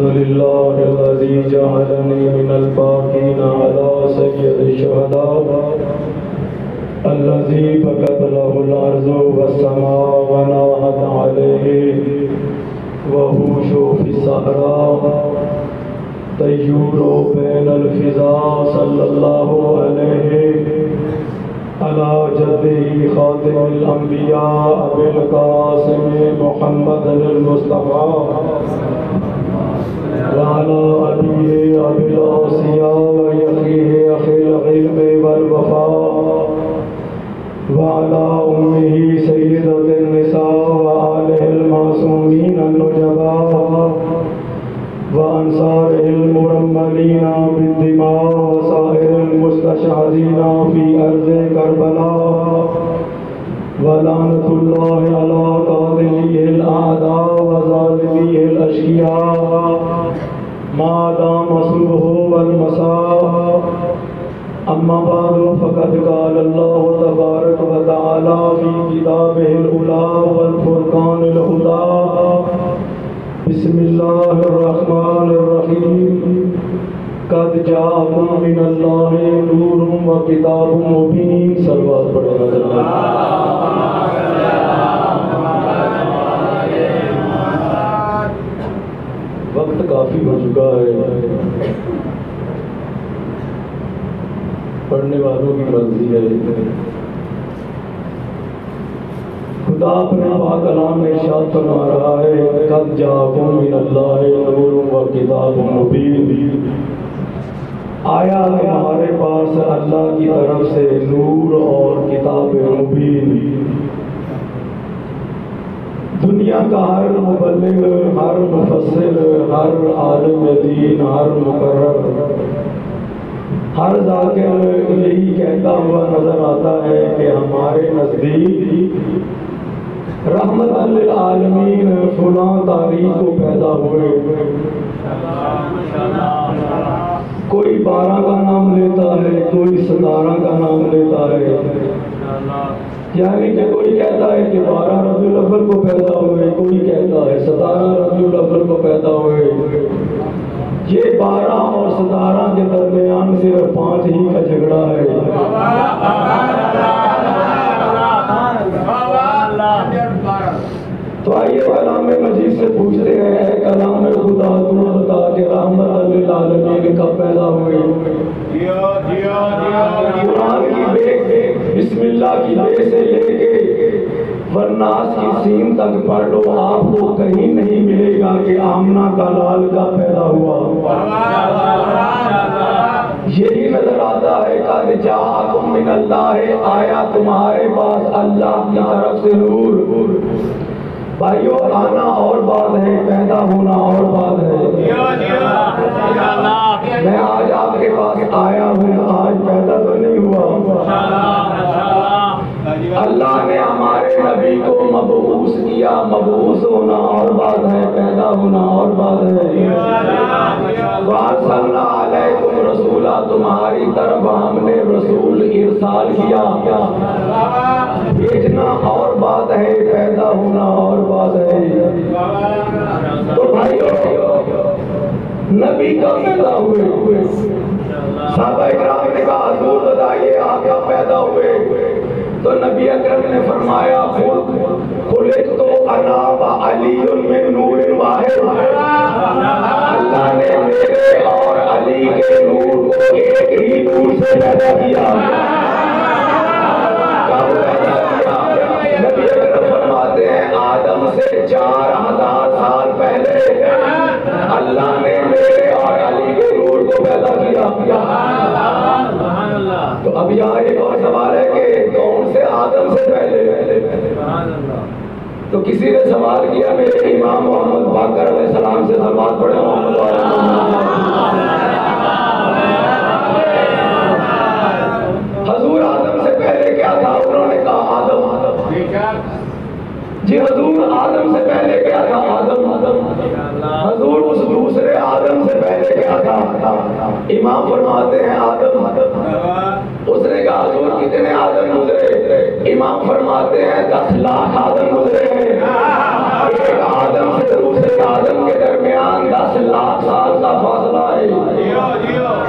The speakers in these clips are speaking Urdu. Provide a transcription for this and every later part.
لله الذي جعلني من الباقين على سيد الشهداء الذي بكت له الأرض والسماء وناحت عليه وهوش في الصحراء طيور بين الفضاء صلى الله عليه على جده خاتم الأنبياء أبي القاسم محمد المصطفى وعلى أبيه أبي الأوصياء وأخيه أخي العلم والوفاء وعلى أمه سيدة النساء وآله المعصومين النجباء وأنصاره المرملين بالدماء وسائر المستشهدين في أرض كربلاء ولعنة الله على قاتليه الأعداء وظالميه الأشقياء ما دام صبح والمساء. أما بعد فقد قال الله تبارك وتعالى في كتابه الأولى والفرقان الهدى بسم الله الرحمن الرحيم قد جاءكم من الله نور وكتاب مبين. صلوات پڑھیں. وقت کافی ہو چکا ہے، پڑھنے والوں کی مرضی ہے. خدا اپنے پاک کلام میں ارشاد فرما رہا ہے قد جاءکم من اللہ نور و کتاب مبین. آیا تمہارے پاس اللہ کی طرف سے نور اور کتاب مبین. دنیا کا ہر مبلغ، ہر مفسر، ہر عالم دین، ہر مقرر، ہر ذاکر یہی کہتا ہوا نظر آتا ہے کہ ہمارے نزدیک رحمت للعالمین فلاں تاریخ کو پیدا ہوئے. کوئی 12 کا نام لیتا ہے، کوئی 17 کا نام لیتا ہے. یعنی کہ کوئی کہتا ہے کہ 12 ربیع الاول کو پیدا ہوئے، کوئی کہتا ہے 17 ربیع الاول کو پیدا ہوئے. یہ 12 اور 17 کے درمیان صرف 5 ہی کا جھگڑا ہے. تو آئیے کلام مجید سے پوچھتے ہیں اے کلام خدا تو بتا کہ رحمت للعالمین کب پیدا ہوئی. قرآن کی بے بسم اللہ کی بے سے لے کے ورناس کی سین تک پڑھ لو، آپ کو کہیں نہیں ملے گا کہ آمنہ کا لال کب پیدا ہوا. یہی نظر آتا ہے قد جاءکم من اللہ، آیا تمہارے پاس اللہ کی طرف سے نور. بھائیو آنا اور بات ہے، پیدا ہونا اور بات ہے. میں آج آپ کے پاس آیا ہوں، آج پیدا تو نہیں ہوا. اللہ نے ہمارے نبی کو مبعوث کیا، مبعوث ہونا اور بات ہے، پیدا ہونا اور بات ہے. وَأَرْسَلْنَا عَلَيْكُمْ رَسُولًا، تمہاری طرف ہم نے رسول ارسال کیا. بھیجنا اور بات ہے، پیدا ہونا اور بات ہے. تو بھائیو نبی کب پیدا ہوئے؟ صحابہ اکرام نے کہا حضور بتائیے آپ کب پیدا ہوئے؟ تو نبی اکرم نے فرمایا خلقت انا وعلی من نور واحد. اللہ نے میرے اور علی کے نور کو ایک ہی نور سے پیدا کیا. نبی اکرم فرماتے ہیں آدم سے 4000 سال پہلے اللہ نے میرے اور علی کے نور کو پیدا کیا. تو اب یہاں ایک اور سوال ہے کہ کون سے آدم سے پہلے؟ تو کسی نے سوال کیا میرے امام محمد باقر علیہ السلام سے سلوات پڑھے محمد حضور آدم سے پہلے کیا تھا؟ انہوں نے کہا آدم. جی حضور آدم سے پہلے کیا تھا؟ آدم. حضور اس دوسرے آدم سے پہلے کیا تھا؟ امام فرماتے ہیں آدم. اس نے کہا حضور کتنے آدم گزرے؟ امام فرماتے ہیں 10 لاکھ آدم گزرے. ایک آدم سے دوسرے آدم کے درمیان 10 لاکھ سال کا فاصلہ ہے.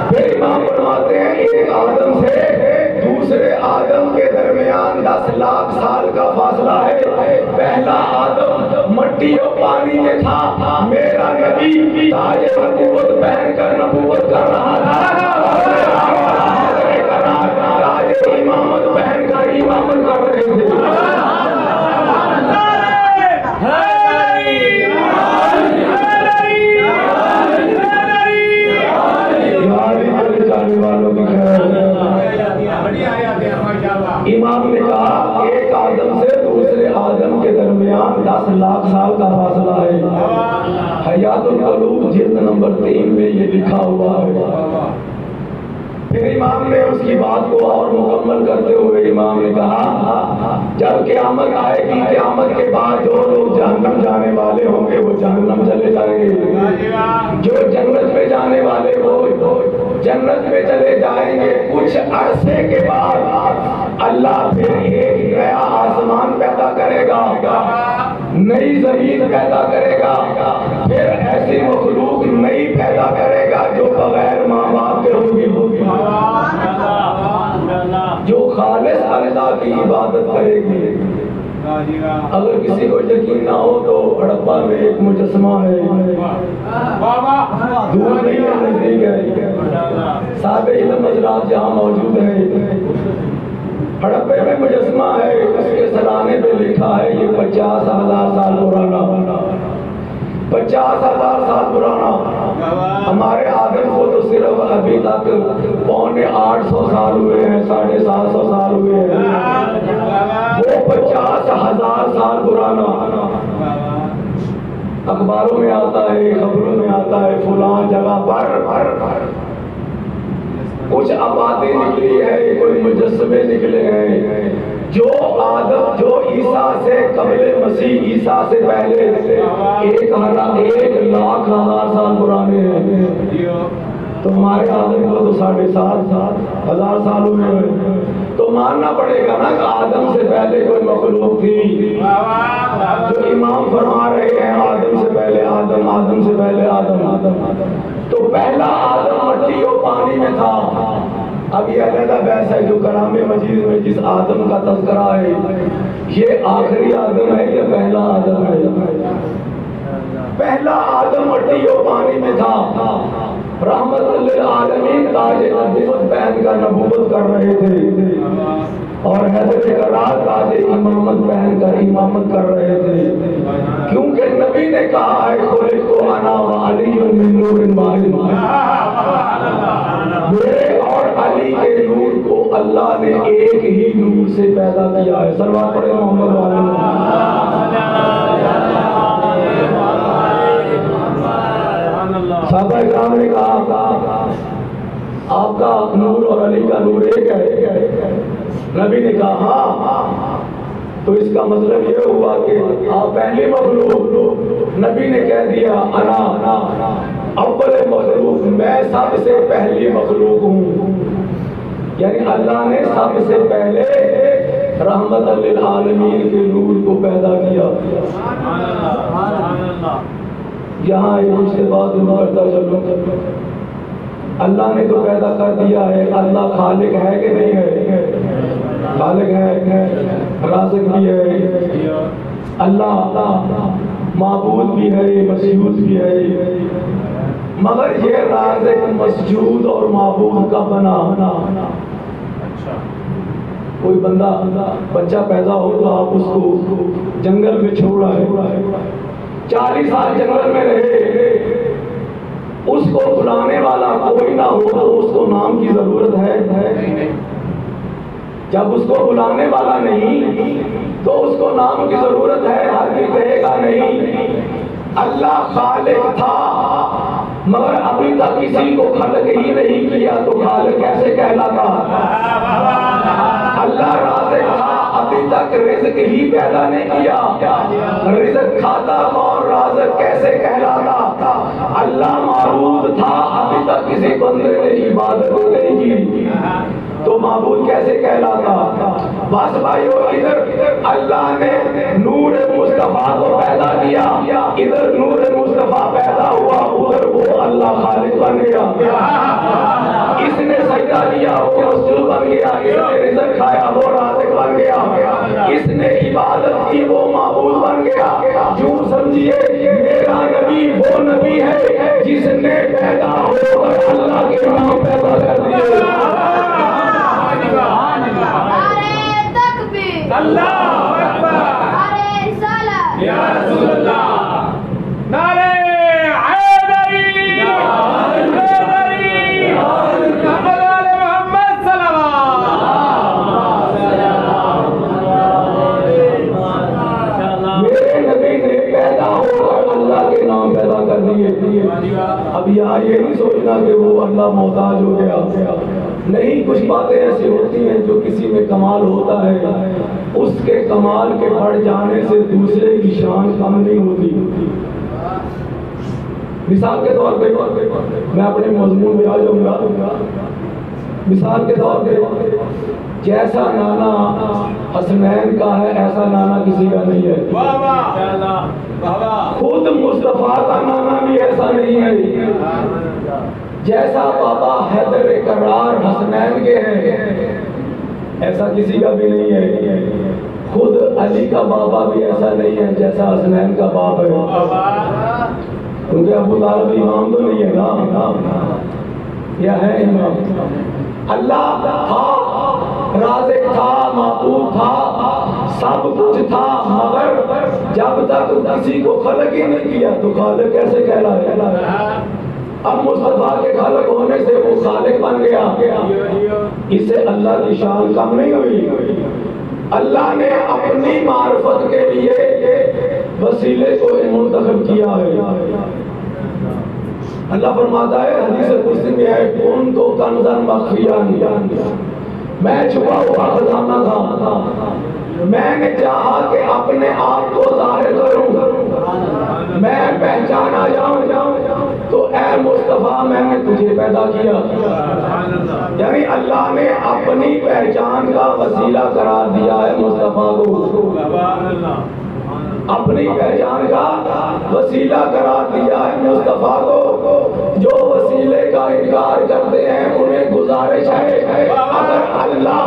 پھر امام فرماتے ہیں ایک آدم سے دوسرے آدم کے درمیان 10 لاکھ سال کا فاصلہ ہے. پہلا آدم مٹی اور پانی میں تھا، میرا نبی تاج نبوت پہن کر نبوت کر رہا تھا، تاج امامت پہن کر امامت کر رہے تھے. امام نے کہا ایک آدم سے دوسرے آدم کے درمیان 10 لاکھ سال کا فاصلہ ہے. حیات القلوب جلد نمبر 3 میں یہ لکھا ہوا ہے. پھر امام نے اس کی بات کو اور مکمل کرتے ہوئے امام نے کہا جب قیامت آئے گی، قیامت کے بعد جو لوگ جہنم جانے والے ہوں گے وہ جہنم چلے جائیں گے، جو جنت میں جانے والے وہ جنت میں چلے جائیں گے. کچھ عرصے کے بعد اللہ پھر ایک نیا آسمان پیدا کرے گا، نئی زمین پیدا کرے گا، پھر ایسی مخلوق نئی پیدا کرے گا جو بغیر ماں باپ کے ہوگی، جو خالص اللہ کی عبادت کرے گی. اگر کسی کو یقین نہ ہو تو ہڑپا میں ایک مجسمہ ہے، دور نہیں ہے نزدیک ہے، صاحب علم حضرات جہاں موجود ہیں. ہڑپے میں مجسمہ ہے، اس کے سرانے پہ لکھا ہے یہ 50,000 سال پرانا، 50,000 سال پرانا. ہمارے آدم کو تو صرف ابھی تک 850 سال ہوئے ہیں، 750 سال ہوئے ہیں، وہ 50,000 سال پرانا. اخباروں میں آتا ہے، خبروں میں آتا ہے فلاں جگہ پر کچھ آبادی نکلی ہے، کوئی مجسمے نکلے ہیں جو آدم جو عیسیٰ سے قبل مسیح، عیسیٰ سے پہلے 1,00,000 سال پرانے ہیں. تو ہمارے آدم کو تو 7,500 سال ہوئے ہیں. تو ماننا پڑے گا نا کہ آدم سے پہلے کوئی مخلوق تھی. جو امام فرما رہے ہیں آدم سے پہلے آدم، آدم سے پہلے آدم. تو پہلا آدم مٹی اور پانی میں تھا. اب یہ علیحدہ بحث ہے جو کلام مجید میں جس آدم کا تذکرہ ہے یہ آخری آدم ہے یا پہلا آدم ہے؟ پہلا آدم مٹی اور پانی میں تھا. رحمت للعالمین تاج نبوت پہن کر نبوت کر رہے تھے اور حضرت کرار تاج امامت پہن کر امامت کر رہے تھے، کیونکہ نبی نے کہا ہے خلقت انا وعلی من نور واحد، میرے اور علی کے نور کو اللہ نے ایک ہی نور سے پیدا کیا ہے. صلوات پڑھیں محمد صحابہ اکرام نے کہا آپ کا نور اور علی کا نور ایک ہے. نبی نے کہا ہاں. تو اس کا مطلب یہ ہوا کہ آپ پہلی مخلوق. نبی نے کہہ دیا انا اول مخلوق، میں سب سے پہلی مخلوق ہوں. یعنی اللہ نے سب سے پہلے رحمت للعالمین کے نور کو پیدا کیا. یہاں ایک اس کے بعد کرتا چلو، اللہ نے تو پیدا کر دیا ہے. اللہ خالق ہے کہ نہیں ہے؟ خالق ہے، رازق بھی ہے. اللہ معبود بھی ہے، مسجود بھی ہے. مگر یہ رازق مسجود اور معبود کا بنا. کوئی بندہ بچہ پیدا ہو تو آپ اس کو جنگل میں چھوڑا ہے، 40 سال جنگل میں رہے، اس کو بلانے والا کوئی نہ ہو تو اس کو نام کی ضرورت ہے. جب اس کو بلانے والا نہیں تو اس کو نام کی ضرورت ہے، ہر کوئی کہے گا نہیں. اللہ خالق تھا مگر ابھی تک کسی کو خلق ہی نہیں کیا تو خالق کیسے کہلاتا؟ اللہ رازق تھا، ابھی تک رزق ہی پیدا نہیں کیا، رزق کھاتا کون، رازق کیسے کہلاتا؟ اللہ معبود تھا، ابھی تک کسی بندے نے عبادت نہیں کی. تو معبود کیسے کہلاتا؟ بس بھائیو ادھر اللہ نے نور مصطفیٰ کو پیدا کیا، ادھر نور مصطفیٰ پیدا ہوا، ادھر وہ اللہ خالق بن گیا، اس نے سجدہ کیا وہ مسجود بن گیا، اس نے رزق کھایا وہ رازق بن گیا، اس نے عبادت کی وہ معبود بن گیا۔ یوں سمجھیے میرا نبی وہ نبی ہے جس نے پیدا ہو کر اللہ کے نام پیدا کر دیے۔ اللہ اکبر، نعرہ رسالت یا رسول اللہ، نعرہ حیدری یا حیدری، محمد آل محمد صلوات۔ میرے نبی نے پیدا ہو کر اللہ کے نام پیدا کر دیے۔ اب یہاں یہ نہیں سوچنا کہ وہ اللہ محتاج ہو گیا، نہیں، کچھ باتیں ایسی ہوتی ہیں جو کسی میں کمال ہوتا ہے، اس کے کمال کے بڑھ جانے سے دوسرے کی شان کم نہیں ہوتی۔ مثال کے طور پہ میں اپنے مضمون میں آ جاؤں گا، مثال کے طور پہ جیسا نانا حسنین کا ہے ایسا نانا کسی کا نہیں ہے، خود مصطفیٰ کا نانا بھی ایسا نہیں ہے، جیسا پاپا حیدر کرار حسنین کے ہیں ایسا کسی کا بھی نہیں ہے، خود علی کا بابا بھی ایسا نہیں ہے جیسا حسنین کا باپ ہے، کیونکہ ابو طالب امام تو نہیں ہے نا، یا ہے امام؟ اللہ تھا، رازق تھا، معبود تھا، سب کچھ تھا، مگر جب تک کسی کو خلق ہی نہیں کیا تو خالق کیسے کہلائے؟ اب مصطفیٰ کے خالق ہونے سے وہ خالق بن گیا، اس سے اللہ کی شان کم نہیں ہوئی۔ اللہ نے اپنی معرفت کے لیے وسیلے کو منتخب کیا ہے۔ اللہ فرماتا ہے حدیث قدسی میں ہے کون تو کنزا مخفیا، میں چھپا ہوا خزانہ تھا، میں نے چاہا کہ اپنے آپ کو ظاہر کروں، میں پہچانا جاؤں، تو اے مصطفیٰ میں نے تجھے پیدا کیا۔ یعنی اللہ نے اپنی پہچان کا وسیلہ قرار دیا ہے مصطفیٰ کو، اپنی پہچان کا وسیلہ قرار دیا ہے مصطفیٰ کو۔ جو وسیلے کا انکار کرتے ہیں انہیں گزارش ہے اگر اللہ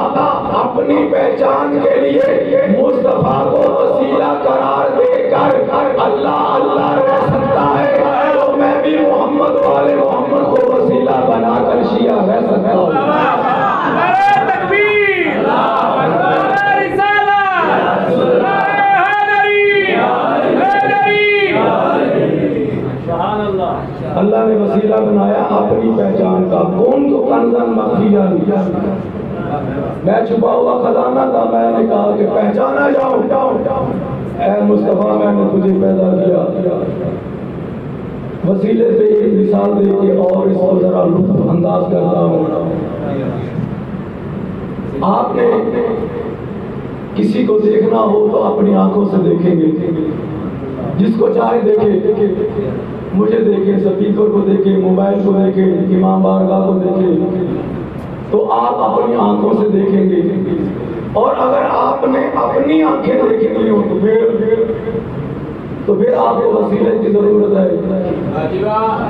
اپنی پہچان کے لیے مصطفیٰ کو وسیلہ قرار دے کر اللہ رہ سکتا ہے تو میں بھی محمد والے محمد کو وسیلہ بنا کر شیعہ رہ سکتا ہوں۔ اللہ نے وسیلہ بنایا اپنی پہچان کا، کون تو کنزن مخفیا، میں چھپا ہوا خزانہ تھا، میں نے کہا کہ پہچانا جاؤ، اے مصطفیٰ میں نے تجھے پیدا کیا۔ وسیلے سے ایک مثال دے کے اور اس کو ذرا لطف انداز کرتا ہوں۔ آپ نے کسی کو دیکھنا ہو تو اپنی آنکھوں سے دیکھیں گے، جس کو چاہے دیکھے، مجھے دیکھے، اسپیکر کو دیکھے، موبائل کو دیکھے، امام بارگاہ کو دیکھے، تو آپ اپنی آنکھوں سے دیکھیں گے۔ اور اگر آپ نے اپنی آنکھیں دیکھنی ہو تو پھر آپ کو وسیلے کی ضرورت ہے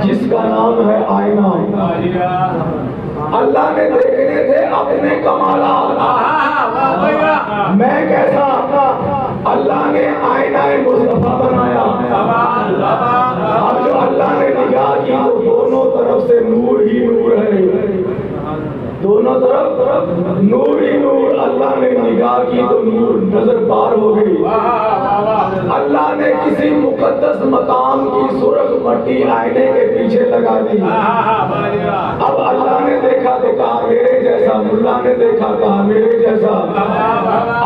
جس کا نام ہے آئینہ۔ اللہ نے دیکھنے تھے اپنے کمالات، میں کیسا، اللہ نے آئینہ مصطفیٰ بنایا۔ اب جو اللہ نے نگاہ کی تو دونوں طرف سے نور ہی نور ہے، دونوں طرف نور ہی نور، اللہ نے نگاہ کی تو نور نظر پار ہو گئی۔ اللہ نے کسی مقدس مقام کی سرخ مٹی آئینے کے پیچھے لگا دی، اب اللہ نے دیکھا تو کہا میرے جیسا، ملا نے دیکھا کہا میرے جیسا،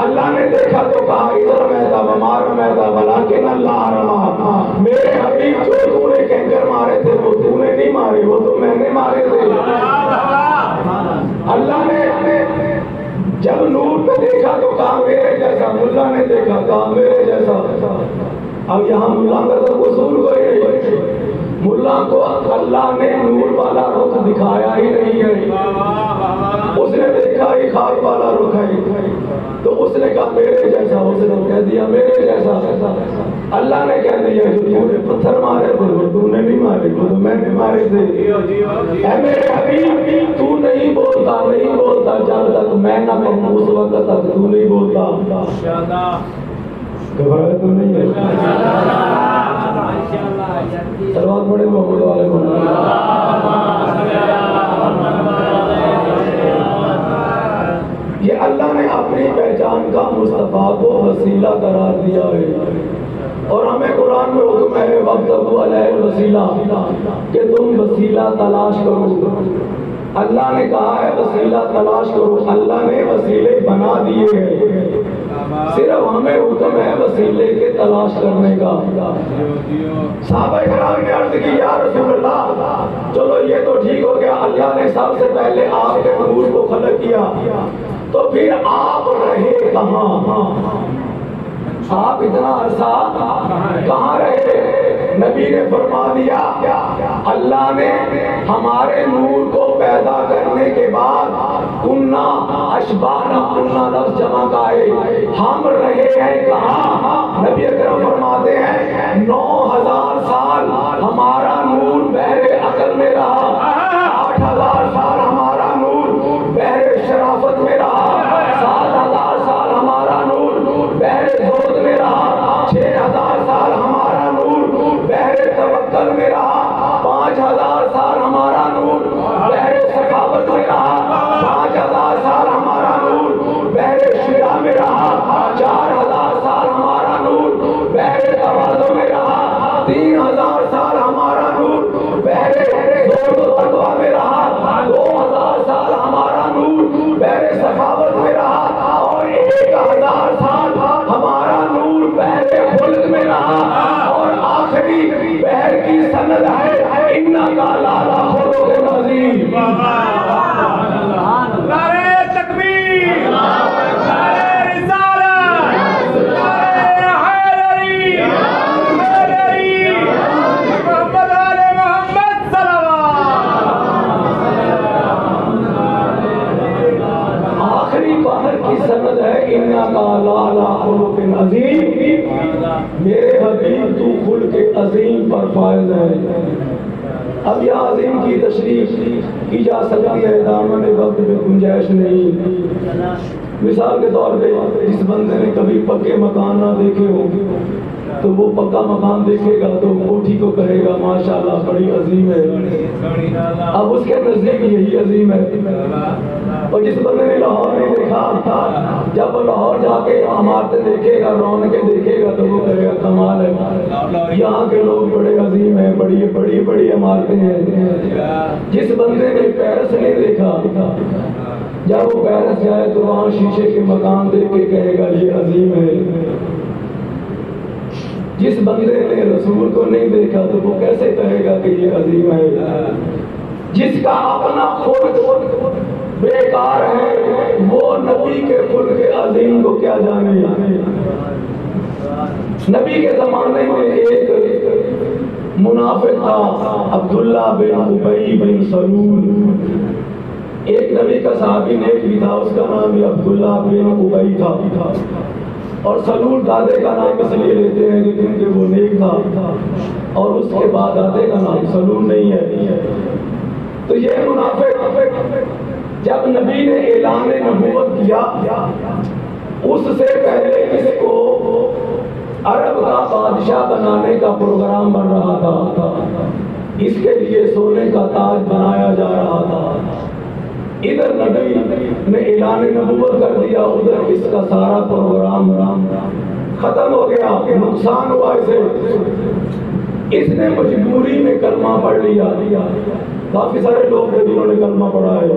اللہ نے دیکھا تو کہا ادھر میں تھا ومار میں تھا ولیکن اللہ رحمہ، میرے حبیب جو تو نے کینکر مارے تھے وہ تو نے نہیں مارے، وہ تو میں نے مارے تھے۔ اللہ نے جب نور پہ دیکھا تو کہا میرے جیسا، ملا نے دیکھا کہا میرے جیسا۔ اب یہاں ملا کا تو قصور کوئی نہیں، ملا کو اللہ نے نور والا رخ دکھایا ہی نہیں ہے، اس نے دیکھا بھائی خاک والا رخ ہے، تو اس نے کہا میرے جیسا، اس نے کہہ دیا میرے جیسا۔ اللہ نے کہہ دیا جو تو نے پتھر مارے تھے وہ تو نے نہیں مارے، وہ تو میں نے مارے تھے۔ اے میرے حبیب تو نہیں بولتا جب تک میں نہ کہوں اس وقت تک تو نہیں بولتا۔ گھبرایا تو نہیں ہے؟ سلوات پڑھے محمد والے یہ اللہ نے اپنی پہچان کا مصطفیٰ کو وسیلہ قرار دیا ہے، اور ہمیں قرآن میں حکم ہے وابتغوا الیہ الوسیلہ کہ تم وسیلہ تلاش کرو۔ اللہ نے کہا ہے وسیلہ تلاش کرو، اللہ نے وسیلے بنا دیے ہیں، صرف ہمیں حکم ہے وسیلے کے تلاش کرنے کا۔ صحابہ کرام نے عرض کی یا رسول اللہ چلو یہ تو ٹھیک ہو گیا، اللہ نے سب سے پہلے آپ کے نور کو خلق کیا، تو پھر آپ رہے کہاں؟ آپ اتنا عرصہ کہاں رہے؟ نبی نے فرما دیا اللہ نے ہمارے نور کو پیدا کرنے کے بعد کننا اشبانا کننا لفظ جمع کا ہے، ہم رہے ہیں کہاں؟ نبی اکرم فرماتے ہیں 9000 سال ہمارا نور بحر عقل میں رہا، 8000 سال ہمارا نور بحر شرافت میں رہا، 7000 سال ہمارا نور بحر زہد میں رہا، 6000 سال ہمارا نور بحر توکل میں رہا، 5000 سال ہمارا نور بحر سخاوت میں رہا، 5000 سال ہمارا نور بحر شجاع میں رہا، 4000 سال ہمارا نور بحر تواضع میں رہا، 3000 سال ہمارا نور بحر زہد و تقویٰ میں رہا، 2000 سال ہمارا نور بحر سخاوت میں رہا، اور 1000 سال ہمارا نور بحر خلق میں رہا، اور آخری بحر کی سند ہے انکا لعلی خلق عظیم۔ نعرہ تکبیر، نعرہ رسالت، نعرہ حیدری، حیدری، محمد آل محمد صلوات۔ آخری بحر کی سند ہے انکا لعلی خلق عظیم، میرے حبیب تو خلق عظیم پر فائز ہے۔ اب یہ عظیم کی تشریح کی جا سکتی ہے، دامن وقت میں گنجائش نہیں۔ مثال کے طور پہ جس بندے نے کبھی پکے مکان نہ دیکھے ہو تو وہ پکا مکان دیکھے گا تو کوٹھی کو کہے گا ماشاءاللہ بڑی عظیم ہے، اب اس کے نزدیک یہی عظیم ہے۔ اور جس بندے نے لاہور نہیں دیکھا، جب وہ لاہور جا کے عمارتیں دیکھے گا، رونقیں دیکھے گا تو وہ کہے گا کمال ہے، یہاں کے لوگ بڑے عظیم ہیں، بڑی بڑی بڑی عمارتیں ہیں۔ جس بندے نے پیرس نہیں دیکھا، جب وہ پیرس جائے تو وہاں شیشے کے مکان دیکھ کے کہے گا یہ عظیم ہے۔ جس بندے نے رسول کو نہیں دیکھا تو وہ کیسے کہے گا کہ یہ عظیم ہے؟ جس کا اپنا خلق بیکار ہے وہ نبی کے خلق عظیم کو کیا جانے۔ نبی کے زمانے میں ایک منافق تھا عبداللہ بن ابی بن سلول، ایک نبی کا صحابی نیک بھی تھا، اس کا نام بھی عبداللہ بن ابی تھا، اور سلول دادے کا نام اس لیے لیتے ہیں کہ کیونکہ وہ نیک تھا، اور اس کے بعد دادے کا نام سلول نہیں ہے۔ تو یہ منافق جب نبی نے اعلان نبوت کیا، اس سے پہلے اس کو عرب کا بادشاہ بنانے کا پروگرام بن رہا تھا، اس کے لیے سونے کا تاج بنایا جا رہا تھا۔ ادھر نبی نے اعلان نبوت کر دیا، ادھر اس کا سارا پروگرام ختم ہو گیا، نقصان ہوا اسے۔ اس نے مجبوری میں کلمہ پڑھ لیا۔ کافی سارے لوگ ہیں جنہوں نے کلمہ پڑھا ہے،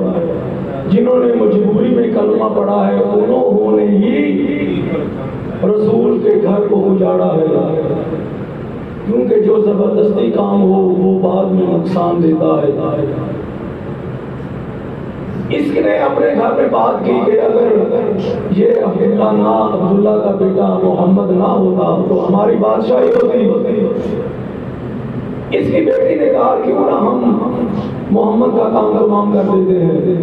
جنہوں نے مجبوری میں کلمہ پڑھا ہے انہوں نے ہی رسول کے گھر کو اجاڑا ہے، کیونکہ جو زبردستی کام ہو وہ بعد میں نقصان دیتا ہے۔ اس نے اپنے گھر میں بات کی کہ اگر یہ عبداللہ کا بیٹا محمد نہ ہوتا تو ہماری بادشاہی ہوتی۔ اس کی بیٹی نے کہا کیوں نہ ہم محمد کا کام تمام کر دیتے ہیں۔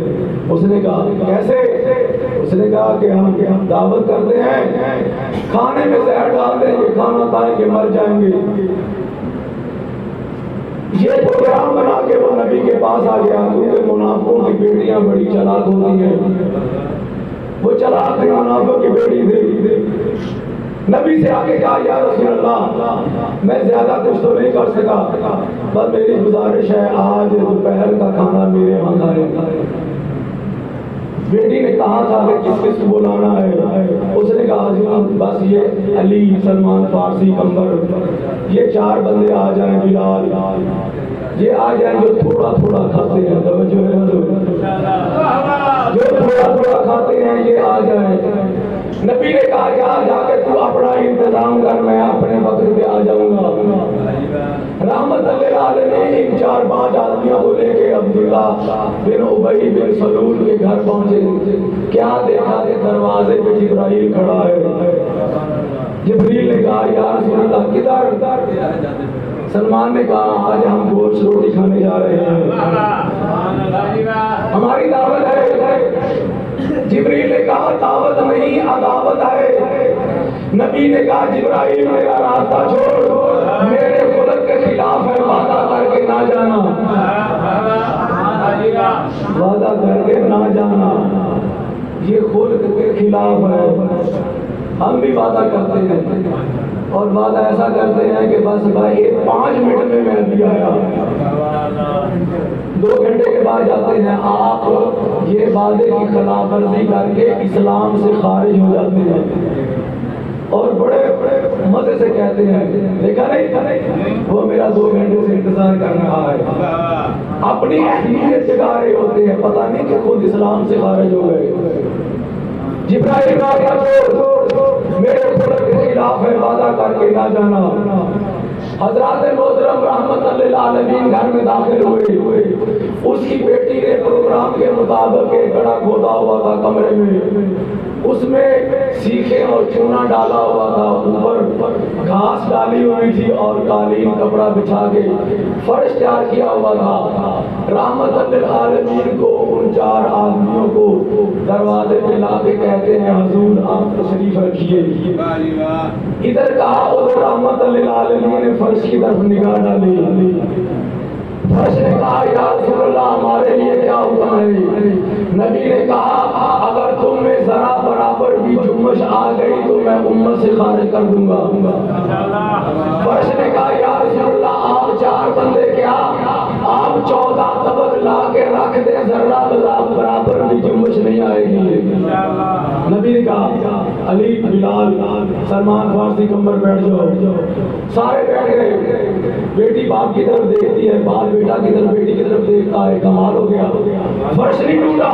اس نے کہا کیسے؟ اس نے کہا کہ ہم دعوت کرتے ہیں، کھانے میں زہر ڈال دیں گے، کھانا کھائیں گے مر جائیں گے۔ یہ پروگرام بنا کے وہ نبی کے پاس آ گیا، کیونکہ منافقوں کی بیٹیاں بڑی چلاک ہوتی ہیں، وہ چلاک تھی، منافق کی بیٹی تھی۔ نبی سے آگے کہا یا رسول اللہ میں زیادہ کچھ تو نہیں کر سکا، بس میری گزارش ہے آج دوپہر کا کھانا میرے یہاں کھائے۔ بیٹی نے کہا تھا کہ کس کس کو بلانا ہے، اس نے کہا حضور بس یہ علی، سلمان فارسی، کمبر، یہ 4 بندے آ جائیں، بلال یہ آ جائیں جو تھوڑا تھوڑا کھاتے ہیں، توجہ ہے حضور، جو تھوڑا تھوڑا کھاتے ہیں یہ آ جائیں۔ نبی نے کہا جا کے تو اپنا انتظام کر، میں اپنے وقت پہ آ جاؤں گا۔ رحمت للعالمین ان 4-5 آدمیوں کو لے کے عبداللہ بن ابی بن سلول کے گھر پہنچے۔ کیا دیکھا کہ دروازے پہ جبرائیل کھڑا ہے۔ جبریل نے کہا یا رسول اللہ کدھر؟ سلمان نے کہا آج ہم گوشت روٹی کھانے جا رہے ہیں، ہماری دعوت ہے۔ جبریل نے کہا دعوت نہیں عداوت ہے۔ نبی نے کہا جبرائیل میرا راستہ چھوڑ، میرے خلق کے خلاف ہے، وعدہ کر کے نہ جانا، وعدہ کر کے نہ جانا، یہ خلق کے خلاف ہے۔ ہم بھی وعدہ کرتے ہیں اور وعدہ ایسا کرتے ہیں کہ بس بھائی 5 منٹ میں ابھی آیا، 2 گھنٹے کے بعد جاتے ہیں۔ آپ یہ وعدے کی خلاف ورزی کر کے اسلام سے خارج ہو جاتے ہیں اور بڑے مزے سے کہتے ہیں دیکھا نہیں وہ میرا 2 گھنٹے سے انتظار کر رہا ہے، اپنی اہمیت جگا رہے ہوتے ہیں، پتہ نہیں کہ خود اسلام سے خارج ہو گئے۔ جبرائیل میرے خلق کے خلاف ہے، وعدہ کر کے نہ جانا۔ حضرات محترم رحمت للعالمین گھر میں داخل ہوئے، اس کی بیٹی نے پروگرام کے مطابق ایک گڑھا کھودا ہوا تھا کمرے میں، اس میں سیخیں اور چونا ڈالا ہوا تھا، اوپر گھاس ڈالی ہوئی تھی اور قالین کپڑا بچھا کے فرش تیار کیا ہوا تھا۔ رحمت للعالمین کو ان 4 آدمیوں کو دروازے پہ لا کے کہتے ہیں حضور آپ تشریف رکھیے۔ ادھر کہا ادھر رحمت للعالمین نے فرش کی طرف نگاہ ڈالی۔ فرش نے کہا یا رسول اللہ ہمارے لیے کیا حکم ہے؟ نبی نے کہا اگر تم میں ذرا برابر بھی جمش آ گئی تو میں امت سے خارج کر دوں گا۔ فرش نے کہا یا رسول اللہ آپ 4 بندے کیا آپ 14 طبق لا کے رکھ دیں، ذرا برابر بھی جمش نہیں آئے گی۔ نبی نے کہا علی، بلال، سلمان فارسی، کمبر بیٹھ جاؤ۔ سارے بیٹھ گئے۔ بیٹی باپ کی طرف دیکھتی ہے، باپ بیٹا کی طرف، بیٹی کی طرف دیکھتا ہے، کمال ہو گیا، فرش نہیں ٹوٹا۔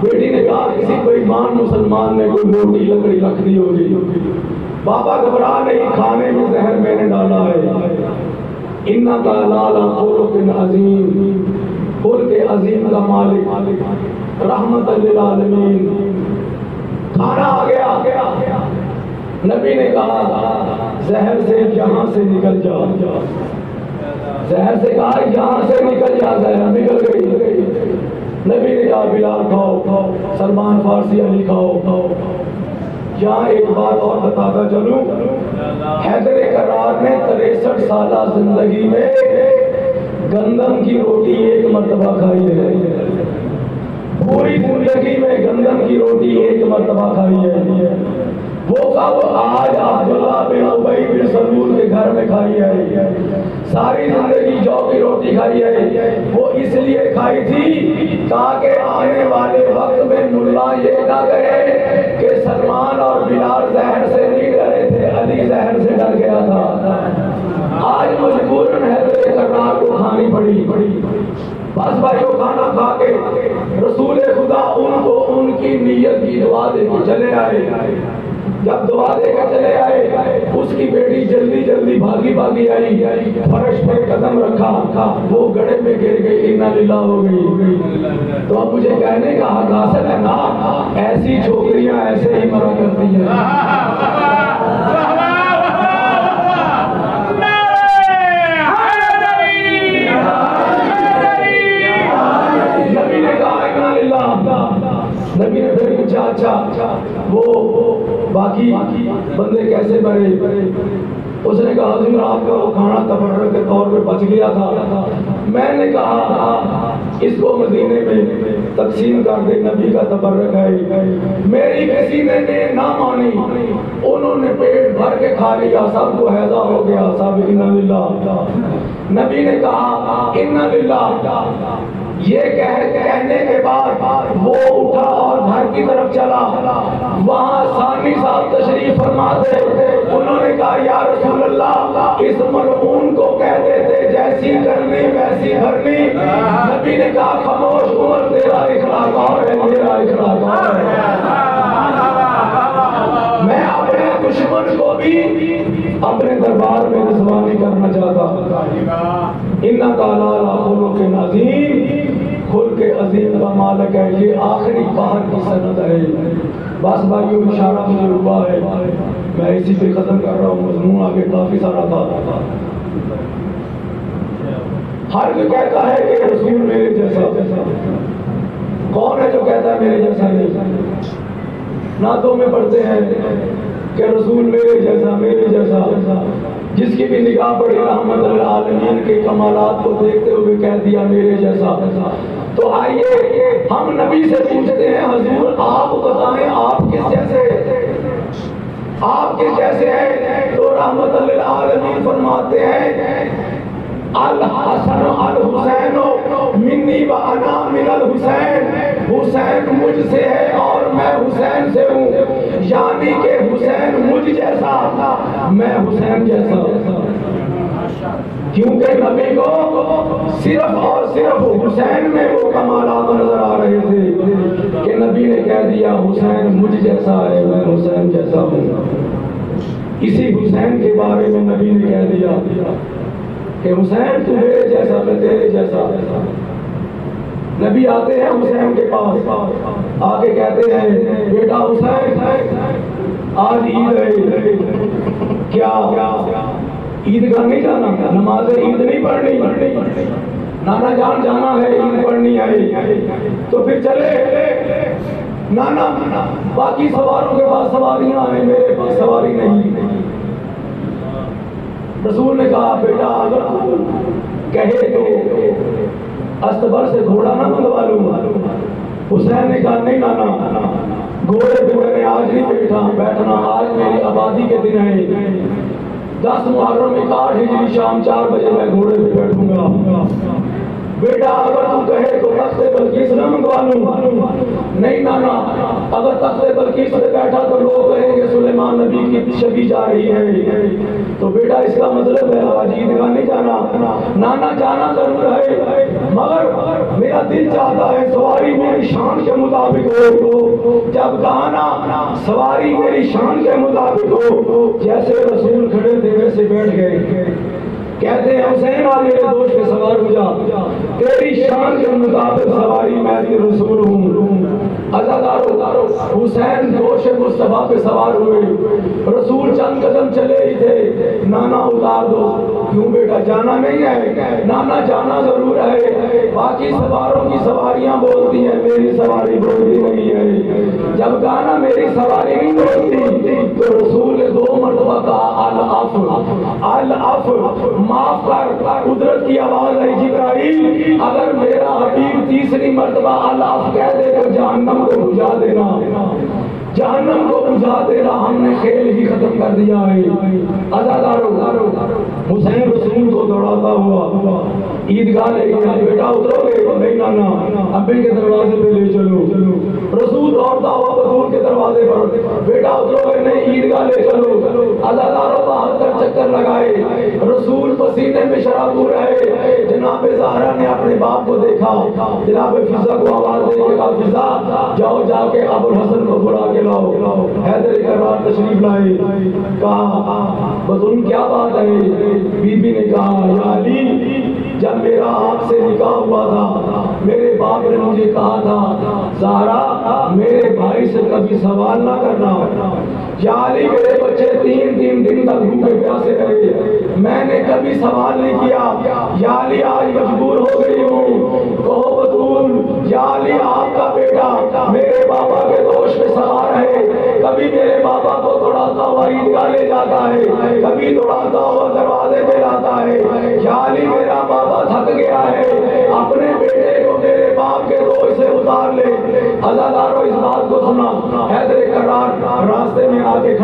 بیٹی نے کہا کسی بے ایمان مسلمان نے کوئی موٹی لکڑی رکھ دی ہوگی۔ بابا گھبرا نہیں، کھانے میں زہر میں نے ڈالا ہے۔ انکا لعلی خلق عظیم، خلق عظیم کا مالک رحمت للعالمین۔ کھانا آ گیا۔ نبی نے کہا زہر سے یہاں سے نکل جا، زہر سے کہا یہاں سے نکل جا، زہر نکل گئی۔ نبی نے کہا بلال کھاؤ، سلمان فارسی، علی کھاؤ۔ یہاں ایک بات اور بتاتا چلوں، حیدر کرار نے 63 سالہ زندگی میں گندم کی روٹی 1 مرتبہ کھائی ہے، پوری زندگی میں گندم کی روٹی 1 مرتبہ کھائی ہے۔ وہ کب؟ آج عبداللہ بن ابی بن سلول کے گھر میں کھائی ہے۔ ساری زندگی جو کی روٹی کھائی ہے، وہ اس لیے کھائی تھی تاکہ آنے والے وقت میں ملا یہ نہ کہے کہ سلمان اور بلال زہر سے نہیں ڈرے تھے، علی زہر سے ڈر گیا تھا۔ آج مجبوراً حیدر کرار کو کھانی پڑی۔ بس بھائیو کھانا کھا کے رسول خدا ان کو ان کی نیت کی دعا دے کے چلے آئے۔ جب دعا دے کے چلے آئے، اس کی بیٹی جلدی جلدی بھاگی آئی، فرش پہ قدم رکھا، وہ گڑھے میں گر گئی، انا للہ ہو گئی۔ تو اب مجھے کہنے کا حق حاصل ہے نا، ایسی چھوکریاں ایسے ہی مرا کرتی ہیں۔ نبی نے پھر پوچھا باقی بندے کیسے مرے؟ اس نے کہا حضور آپ کا وہ کھانا تبرک کے طور پہ بچ گیا تھا، میں نے کہا اس کو مدینے میں تقسیم کر دے، نبی کا تبرک ہے۔ میری کسی نے نہ مانی، انہوں نے پیٹ بھر کے کھا لیا، سب کو ہیضہ ہو گیا، سب انا للہ۔ نبی نے کہا انا للہ، یہ کہنے کے بعد وہ اٹھا اور گھر کی طرف چلا۔ وہاں ثانی صاحب تشریف فرما تھے، انہوں نے کہا یا رسول اللہ اس ملعون کو کہہ دیتے جیسی کرنی ویسی بھرنی۔ نبی نے کہا خاموش عمر، تیرا اخلاق اور ہے، میرا اخلاق اور ہے۔ میں اپنے دشمن کو بھی اپنے دربار میں رسوا نہیں کرنا چاہتا۔ انک علی خلق عظیم، خلق عظیم کا مالک ہے۔ یہ آخری باہر کی سند ہے۔ بس بھائیوں اشارہ مجھے ہوا ہے، میں اسی پہ ختم کر رہا ہوں، مضمون آگے کافی سارا تھا۔ ہر کوئی کہتا ہے کہ رسول میرے جیسا، کون ہے جو کہتا ہے میرے جیسا نہیں؟ نعتوں میں پڑھتے ہیں کہ رسول میرے جیسا، میرے جیسا، جس کی بھی نگاہ پڑی رحمت للعالمین کے کمالات کو دیکھتے ہوئے کہہ دیا میرے جیسا۔ تو آئیے ہم نبی سے پوچھتے ہیں حضور آپ بتائیں آپ کس جیسے، آپ کس جیسے ہیں؟ تو رحمت للعالمین فرماتے ہیں الحسن الحسین منی و انا من الحسین، حسین مجھ سے ہے اور میں حسین سے ہوں، یعنی کہ حسین مجھ جیسا، میں حسین جیسا۔ کیونکہ نبی کو صرف اور صرف حسین میں وہ کمالات نظر آ رہے تھے کہ نبی نے کہہ دیا حسین مجھ جیسا ہے، میں حسین جیسا ہوں۔ اسی حسین کے بارے میں نبی نے کہہ دیا کہ حسین تو میرے جیسا، میں تیرے جیسا۔ نبی آتے ہیں حسین کے پاس، آ کے کہتے ہیں بیٹا حسین آج عید ہے، کیا عید گاہ نہیں جانا؟ نماز عید نہیں پڑھنی؟ نانا جان جانا ہے، عید پڑھنی ہے، تو پھر چلے نانا، باقی سواروں کے پاس سواریاں ہیں، میرے پاس سواری نہیں۔ رسول نے کہا بیٹا اگر تو کہے تو استبر سے گھوڑا نہ منگوا لوں۔ حسین نے کہا نہیں نانا، گھوڑے پہ میں نے آج نہیں بیٹھنا، آج میری آبادی کے دن ہے، 10 محرم 61 ہجری شام 4 بجے میں گھوڑے پہ بیٹھوں گا۔ بیٹا اگر تو کہے تو تخت بلقیس نہ منگوا لوں؟ نہیں نانا، اگر تخت بلقیس پہ بیٹھا تو لوگ کہیں گے سلیمان نبی کی شبی جا رہی ہے، تو بیٹا اس کا مطلب ہے آج عیدگاہ نہیں جانا؟ نانا جانا ضرور ہے، مگر میرا دل چاہتا ہے سواری میری شان کے مطابق ہو۔ جب کہا نا سواری میری شان کے مطابق ہو، جیسے رسول کھڑے تھے ویسے بیٹھ گئے۔ کہتے ہیں حسین آ میرے دوست پہ سوار ہو جا، تیری شان کے مطابق سواری میں بھی رسول ہوں۔ عزادارو حسین دوش مصطفیٰ پہ سوار ہوئے، رسول چند قدم چلے ہی تھے، نانا اتار دو۔ کیوں بیٹا جانا نہیں ہے؟ نانا جانا ضرور ہے، باقی سواروں کی سواریاں بولتی ہیں، میری سواری بولتی نہیں ہے۔ جب گانا میری سواری نہیں بولتی تو رسول نے 2 مرتبہ کہا العفو، العفو، معاف کر۔ قدرت کی آواز ہے جبرائیل اگر میرا حبیب تیسری مرتبہ العفو کہہ دے تو جہنم کو بجھا دینا، جہنم کو بجھا دینا، ہم نے کھیل ہی ختم کر دیا ہے۔ عزادارو حسین رسول کو دوڑاتا ہوا عیدگاہ لے گیا، بیٹا اترو گے؟ نہیں نانا، ابے کے دروازے پہ لے چلو۔ رسول دوڑتا ہوا بطول کے دروازے پر، بیٹا اترو گے؟ نہیں، عیدگاہ لے چلو۔ عزادارو بہتر چکر لگائے، رسول پسینے میں شرابور رہے۔ جناب زہرا نے اپنے باپ کو دیکھا، جناب فضا کو آواز دے کے کہا فضا جاؤ جا کے ابو الحسن کو بلا کے لاؤ۔ حیدر کرار تشریف لائے، کہا بطول کیا بات ہے؟ بی بی نے کہا یا علی جب میرا آپ سے نکاح ہوا تھا میرے باپ نے مجھے کہا تھا زہرا میرے بھائی سے کبھی سوال نہ کرنا۔ یا علی میرے بچے 3 دن تک بھوکے پیاسے رہے، میں نے کبھی سوال نہیں کیا۔ یا علی آج مجبور ہو گئی ہوں، کہو بطول یا علی آپ کا بیٹا میرے بابا کے دوش پہ سوار ہے، کبھی میرے بابا کو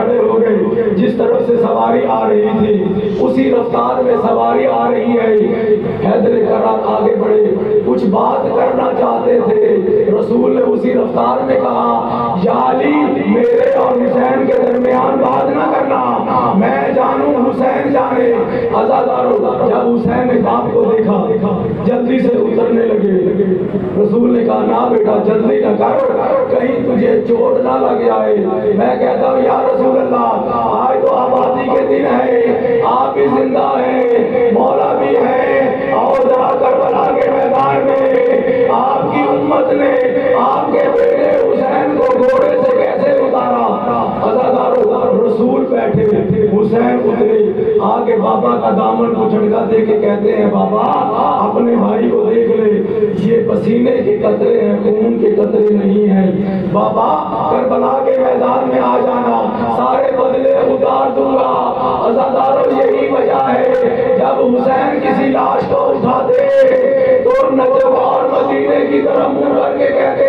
کھڑے ہو گئے. جس طرف سے سواری آ رہی تھی اسی رفتار میں سواری آ رہی ہے. حیدر کرار آگے بڑھے, کچھ بات کرنا چاہتے تھے. رسول نے اسی رفتار میں کہا, یا علی میرے اور حسین کے درمیان بات نہ کرنا, میں جانوں حسین جانے. عزادارو, جب حسین نے باپ کو دیکھا جلدی سے اترنے لگے. رسول نے کہا, نہ بیٹا جلدی نہ کر, کہیں تجھے چوٹ نہ لگ جائے. میں کہتا ہوں یا رسول اللہ, آج تو آبادی کے دن ہے, آپ بھی زندہ ہیں, مولا بھی ہیں, اور ذرا کربلا کے میدان میں آپ کی امت نے آپ کے بیٹے حسین کو گھوڑے سے کیسے اتارا. عزادارو, رسول بیٹھے, حسین اترے, آگے بابا کا دامن کو جھٹکا دے کے کہتے ہیں, بابا اپنے بھائی کو دیکھ لے, یہ پسینے کے قطرے ہیں, خون کے قطرے نہیں ہیں. بابا کربلا کے میدان میں آ جانا, سارے بدلے اتار دوں گا. عزادارو, یہی وجہ ہے جب حسین کسی لاش کو اٹھاتے تو نجف اور مدینے کی طرف منہ کر کے کہتے